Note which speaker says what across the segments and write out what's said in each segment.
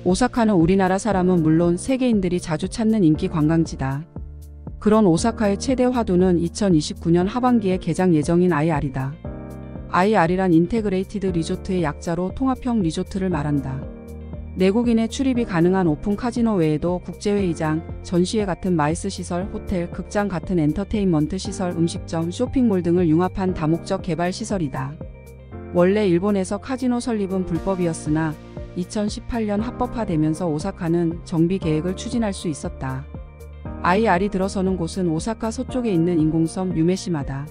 Speaker 1: 오사카는 우리나라 사람은 물론 세계인들이 자주 찾는 인기 관광지다. 그런 오사카의 최대 화두는 2029년 하반기에 개장 예정인 IR이다. IR이란 인테그레이티드 리조트의 약자로 통합형 리조트를 말한다. 내국인의 출입이 가능한 오픈 카지노 외에도 국제회의장, 전시회 같은 마이스 시설, 호텔, 극장 같은 엔터테인먼트 시설, 음식점, 쇼핑몰 등을 융합한 다목적 개발 시설이다. 원래 일본에서 카지노 설립은 불법이었으나 2018년 합법화되면서 오사카는 정비 계획을 추진할 수 있었다. IR이 들어서는 곳은 오사카 서쪽에 있는 인공섬 유메시마다.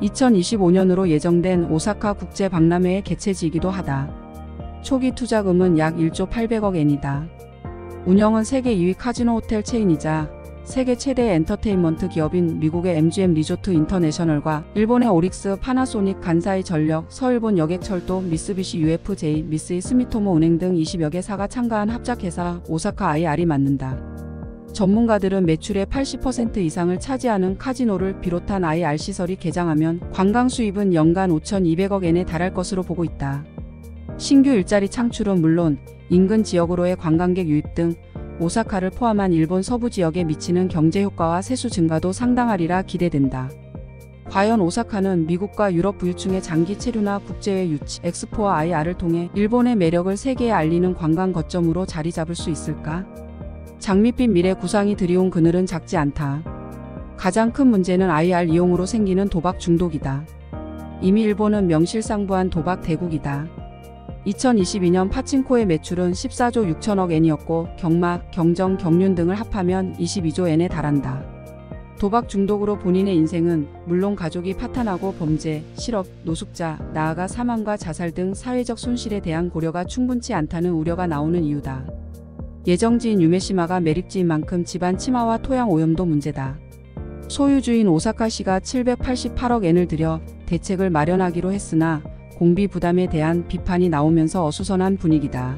Speaker 1: 2025년으로 예정된 오사카 국제박람회의 개최지이기도 하다. 초기 투자금은 약 1조 800억 엔이다. 운영은 세계 2위 카지노 호텔 체인이자 세계 최대 엔터테인먼트 기업인 미국의 MGM 리조트 인터내셔널과 일본의 오릭스, 파나소닉, 간사이 전력, 서일본 여객철도, 미쓰비시 UFJ, 미쓰이 스미토모 은행 등 20여 개사가 참가한 합작회사 오사카 IR이 맡는다. 전문가들은 매출의 80% 이상을 차지하는 카지노를 비롯한 IR 시설이 개장하면 관광 수입은 연간 5,200억 엔에 달할 것으로 보고 있다. 신규 일자리 창출은 물론 인근 지역으로의 관광객 유입 등 오사카를 포함한 일본 서부 지역에 미치는 경제 효과와 세수 증가도 상당하리라 기대된다. 과연 오사카는 미국과 유럽 부유층의 장기 체류나 국제외 유치, 엑스포와 IR을 통해 일본의 매력을 세계에 알리는 관광 거점으로 자리 잡을 수 있을까? 장밋빛 미래 구상이 드리운 그늘은 작지 않다. 가장 큰 문제는 IR 이용으로 생기는 도박 중독이다. 이미 일본은 명실상부한 도박 대국이다. 2022년 파친코의 매출은 14조 6천억 엔이었고 경마, 경정, 경륜 등을 합하면 22조 엔에 달한다. 도박 중독으로 본인의 인생은 물론 가족이 파탄하고 범죄, 실업, 노숙자, 나아가 사망과 자살 등 사회적 손실에 대한 고려가 충분치 않다는 우려가 나오는 이유다. 예정지인 유메시마가 매립지인 만큼 집안 침하와 토양 오염도 문제다. 소유주인 오사카시가 788억 엔을 들여 대책을 마련하기로 했으나 공비 부담에 대한 비판이 나오면서 어수선한 분위기다.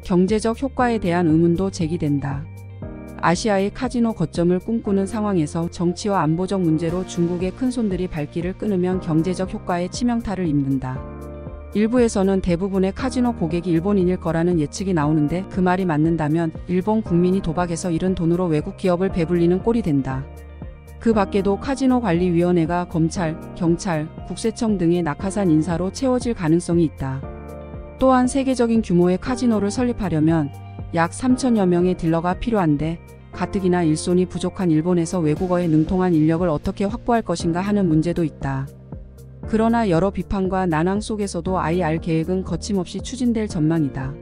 Speaker 1: 경제적 효과에 대한 의문도 제기된다. 아시아의 카지노 거점을 꿈꾸는 상황에서 정치와 안보적 문제로 중국의 큰손들이 발길을 끊으면 경제적 효과에 치명타를 입는다. 일부에서는 대부분의 카지노 고객이 일본인일 거라는 예측이 나오는데 그 말이 맞는다면 일본 국민이 도박에서 잃은 돈으로 외국 기업을 배불리는 꼴이 된다. 그 밖에도 카지노관리위원회가 검찰, 경찰, 국세청 등의 낙하산 인사로 채워질 가능성이 있다. 또한 세계적인 규모의 카지노를 설립하려면 약 3천여 명의 딜러가 필요한데 가뜩이나 일손이 부족한 일본에서 외국어에 능통한 인력을 어떻게 확보할 것인가 하는 문제도 있다. 그러나 여러 비판과 난항 속에서도 IR 계획은 거침없이 추진될 전망이다.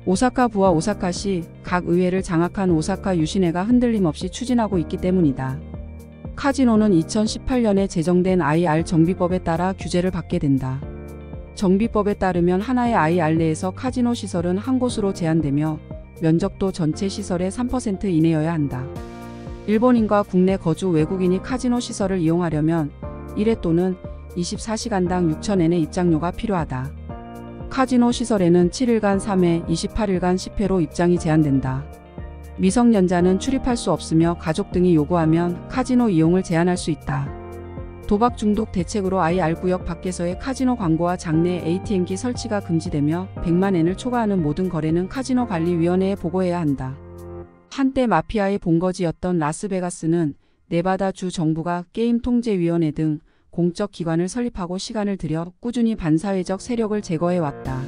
Speaker 1: 오사카부와 오사카시, 각 의회를 장악한 오사카 유신회가 흔들림 없이 추진하고 있기 때문이다. 카지노는 2018년에 제정된 IR 정비법에 따라 규제를 받게 된다. 정비법에 따르면 하나의 IR 내에서 카지노 시설은 한 곳으로 제한되며 면적도 전체 시설의 3% 이내여야 한다. 일본인과 국내 거주 외국인이 카지노 시설을 이용하려면 1회 또는 24시간당 6,000엔의 입장료가 필요하다. 카지노 시설에는 7일간 3회, 28일간 10회로 입장이 제한된다. 미성년자는 출입할 수 없으며 가족 등이 요구하면 카지노 이용을 제한할 수 있다. 도박 중독 대책으로 IR 구역 밖에서의 카지노 광고와 장내 ATM기 설치가 금지되며 100만 엔을 초과하는 모든 거래는 카지노 관리위원회에 보고해야 한다. 한때 마피아의 본거지였던 라스베가스는 네바다 주 정부가 게임통제위원회 등 공적 기관을 설립하고 시간을 들여 꾸준히 반사회적 세력을 제거해왔다.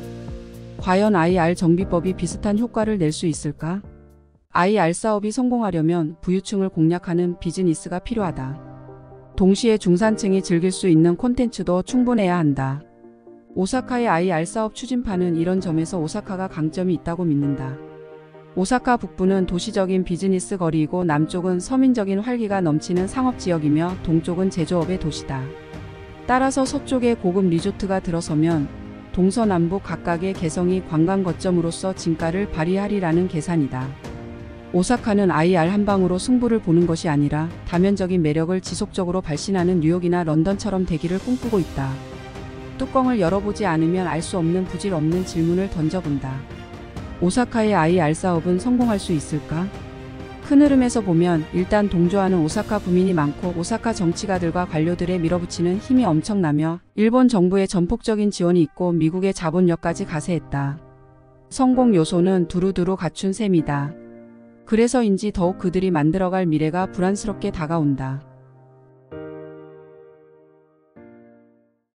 Speaker 1: 과연 IR 정비법이 비슷한 효과를 낼 수 있을까? IR 사업이 성공하려면 부유층을 공략하는 비즈니스가 필요하다. 동시에 중산층이 즐길 수 있는 콘텐츠도 충분해야 한다. 오사카의 IR 사업 추진파는 이런 점에서 오사카가 강점이 있다고 믿는다. 오사카 북부는 도시적인 비즈니스 거리이고 남쪽은 서민적인 활기가 넘치는 상업지역이며 동쪽은 제조업의 도시다. 따라서 서쪽에 고급 리조트가 들어서면 동서남북 각각의 개성이 관광 거점으로서 진가를 발휘하리라는 계산이다. 오사카는 IR 한 방으로 승부를 보는 것이 아니라 다면적인 매력을 지속적으로 발신하는 뉴욕이나 런던처럼 되기를 꿈꾸고 있다. 뚜껑을 열어보지 않으면 알 수 없는 부질 없는 질문을 던져본다. 오사카의 IR 사업은 성공할 수 있을까? 큰 흐름에서 보면 일단 동조하는 오사카 부민이 많고 오사카 정치가들과 관료들의 밀어붙이는 힘이 엄청나며 일본 정부의 전폭적인 지원이 있고 미국의 자본력까지 가세했다. 성공 요소는 두루두루 갖춘 셈이다. 그래서인지 더욱 그들이 만들어갈 미래가 불안스럽게 다가온다.